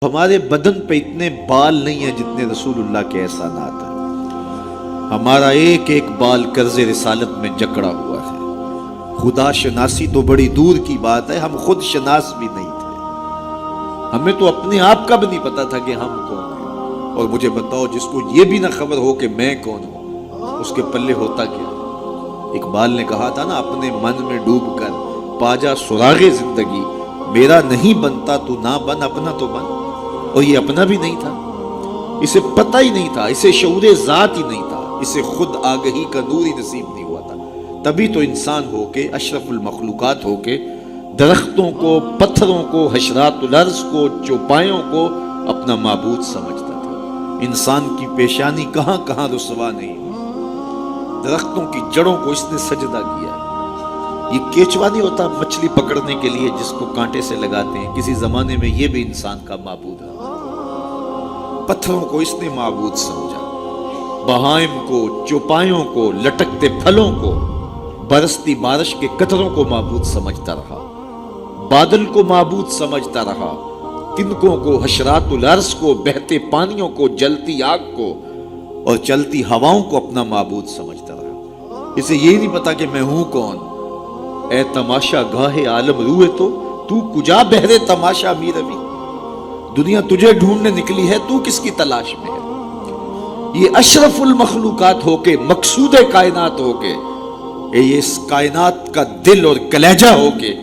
ہمارے بدن پہ اتنے بال نہیں ہیں جتنے رسول اللہ کے احسانات ہیں۔ ہمارا ایک ایک بال قرض رسالت میں جکڑا ہوا ہے۔ خدا شناسی تو بڑی دور کی بات ہے، ہم خود شناس بھی نہیں تھے۔ ہمیں تو اپنے آپ کا بھی نہیں پتا تھا کہ ہم کون ہیں۔ اور مجھے بتاؤ، جس کو یہ بھی نہ خبر ہو کہ میں کون ہوں، اس کے پلے ہوتا کیا؟ اقبال نے کہا تھا نا، اپنے من میں ڈوب کر پا جا سراغ زندگی، میرا نہیں بنتا تو نہ بن، اپنا تو بن۔ اور یہ اپنا بھی نہیں تھا، اسے پتہ ہی نہیں تھا، اسے شعور ذات ہی نہیں تھا، اسے خود آگہی کا نور ہی نصیب نہیں ہوا تھا۔ تبھی تو انسان ہو کے، اشرف المخلوقات ہو کے، درختوں کو، پتھروں کو، حشرات الارض کو، چوپایوں کو اپنا معبود سمجھتا تھا۔ انسان کی پیشانی کہاں کہاں رسوا نہیں ہوئی، درختوں کی جڑوں کو اس نے سجدہ کیا۔ یہ کیچوا نہیں ہوتا مچھلی پکڑنے کے لیے جس کو کانٹے سے لگاتے ہیں، کسی زمانے میں یہ بھی انسان کا معبود ہے۔ پتھروں کو اس نے معبود سمجھا، بہائم کو، چوپایوں کو، لٹکتے پھلوں کو، برستی بارش کے قطروں کو معبود سمجھتا رہا، بادل کو معبود سمجھتا رہا، تنکوں کو، حشرات الارض کو، بہتے پانیوں کو، جلتی آگ کو اور چلتی ہواؤں کو اپنا معبود سمجھتا رہا۔ اسے یہ نہیں پتا کہ میں ہوں کون۔ اے تماشا گاہ عالم روئے تو کجا بہرے تماشا می روی، دنیا تجھے ڈھونڈنے نکلی ہے، تو کس کی تلاش میں ہے؟ یہ اشرف المخلوقات ہو کے، مقصود کائنات ہو کے، یہ اس کائنات کا دل اور کلیجہ ہو کے،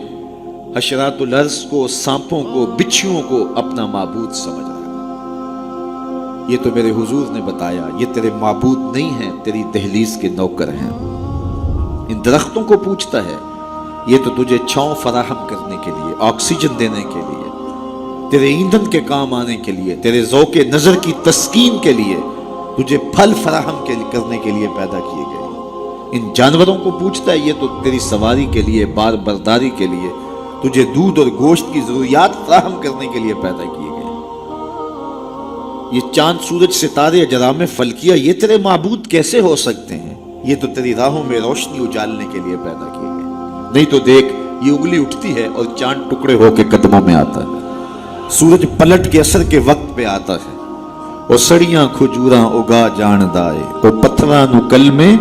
حشرات الارض کو، سانپوں کو، بچھوؤں کو اپنا معبود سمجھ رہا ہے۔ یہ تو میرے حضور نے بتایا، یہ تیرے معبود نہیں ہیں، تیری دہلیز کے نوکر ہیں۔ ان درختوں کو پوچھتا ہے، یہ تو تجھے چھاؤں فراہم کرنے کے لیے، آکسیجن دینے کے لیے، تیرے ایندھن کے کام آنے کے لیے، تیرے ذوق نظر کی تسکین کے لیے، تجھے پھل فراہم کرنے کے لیے پیدا کیے گئے۔ ان جانوروں کو پوچھتا ہے، یہ تو تیری سواری کے لیے، بار برداری کے لیے، تجھے دودھ اور گوشت کی ضروریات فراہم کرنے کے لیے پیدا کیے گئے۔ یہ چاند، سورج، ستارے، اجرام فلکیہ، یہ تیرے معبود کیسے ہو سکتے ہیں؟ یہ تو تیری راہوں میں روشنی اجالنے کے لیے پیدا کیے گئے۔ نہیں تو دیکھ، یہ انگلی اٹھتی ہے اور چاند ٹکڑے ہو کے قدموں میں آتا ہے، سورج پلٹ کے اثر کے وقت پہ آتا ہے، اور سڑیاں کھجوراں اگا جاندہ ہے، اور پتھراں نو کل میں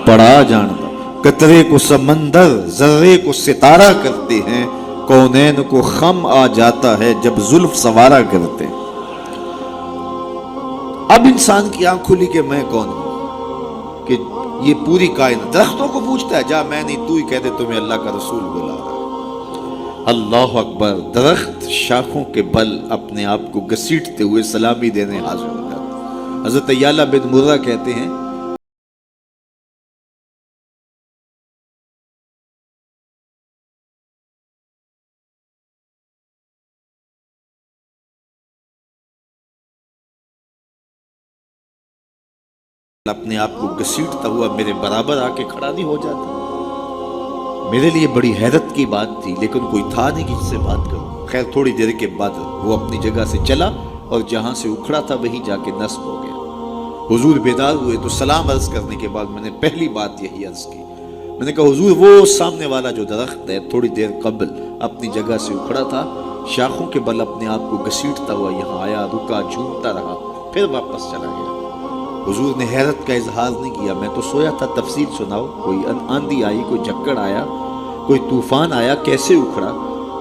پڑا جاندہ، قطرے کو سمندر، ذرے کو ستارہ کرتے ہیں، کونین کو خم آ جاتا ہے جب زلف سوارا کرتے ہیں۔ اب انسان کی آنکھ کھلی کہ میں کون ہوں، کہ یہ پوری کائنات۔ درختوں کو پوچھتا ہے، جا میں نہیں، تو ہی کہہ دے تمہیں اللہ کا رسول بلا رہا ہے۔ اللہ اکبر! درخت شاخوں کے بل اپنے آپ کو گھسیٹتے ہوئے سلامی دینے حاضر ہو جاتا۔ حضرت یعلا بن مرہ کہتے ہیں، اپنے آپ کو گھسیٹتا ہوا میرے برابر آ کے کھڑا نہیں ہو جاتا؟ میرے لیے بڑی حیرت کی بات تھی، لیکن کوئی تھا نہیں کہ جس سے بات کروں۔ خیر تھوڑی دیر کے بعد وہ اپنی جگہ سے چلا اور جہاں سے اکھڑا تھا وہیں جا کے نصب ہو گیا۔ حضور بیدار ہوئے تو سلام عرض کرنے کے بعد میں نے پہلی بات یہی عرض کی، میں نے کہا حضور، وہ سامنے والا جو درخت ہے تھوڑی دیر قبل اپنی جگہ سے اکھڑا تھا، شاخوں کے بل اپنے آپ کو گھسیٹتا ہوا یہاں آیا، رکا، جھومتا رہا، پھر واپس چلا گیا۔ حضور نے حیرت کا اظہار نہیں کیا، میں تو سویا تھا، تفصیل سناؤ، کوئی آندھی آئی، کوئی جھکڑ آیا، کوئی طوفان آیا، کیسے اکھڑا؟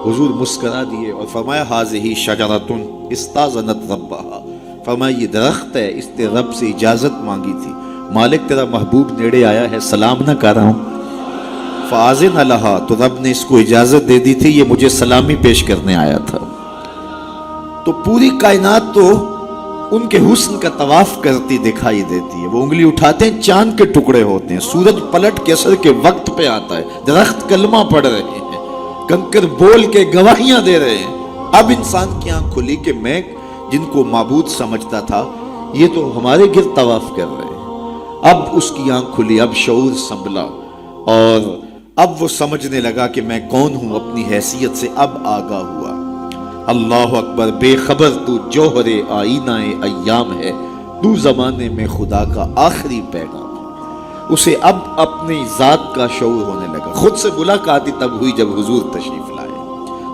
حضور مسکرا دیے اور فرمایا، ھذہ شجرۃ استاذنت ربھا، فرمایا یہ درخت ہے، اس نے رب سے اجازت مانگی تھی، مالک تیرا محبوب نیڑے آیا ہے، سلام نہ کر رہا ہوں، فاذن لھا، تو رب نے اس کو اجازت دے دی تھی، یہ مجھے سلامی پیش کرنے آیا تھا۔ تو پوری کائنات تو ان کے حسن کا طواف کرتی دکھائی دیتی ہے۔ وہ انگلی اٹھاتے ہیں، چاند کے ٹکڑے ہوتے ہیں، سورج پلٹ کے اثر کے وقت پہ آتا ہے، درخت کلمہ پڑھ رہے ہیں، کنکر بول کے گواہیاں دے رہے ہیں۔ اب انسان کی آنکھ کھلی کہ میں جن کو معبود سمجھتا تھا، یہ تو ہمارے گرد طواف کر رہے ہیں۔ اب اس کی آنکھ کھلی، اب شعور سنبھلا، اور اب وہ سمجھنے لگا کہ میں کون ہوں، اپنی حیثیت سے اب آگاہ ہوا۔ اللہ اکبر! بے خبر تو جوہر آئینہ ایام ہے، تو زمانے میں خدا کا آخری پیغام ہے۔ اسے اب اپنی ذات کا شعور ہونے لگا۔ خود سے ملاقات تب ہوئی جب حضور تشریف لائے،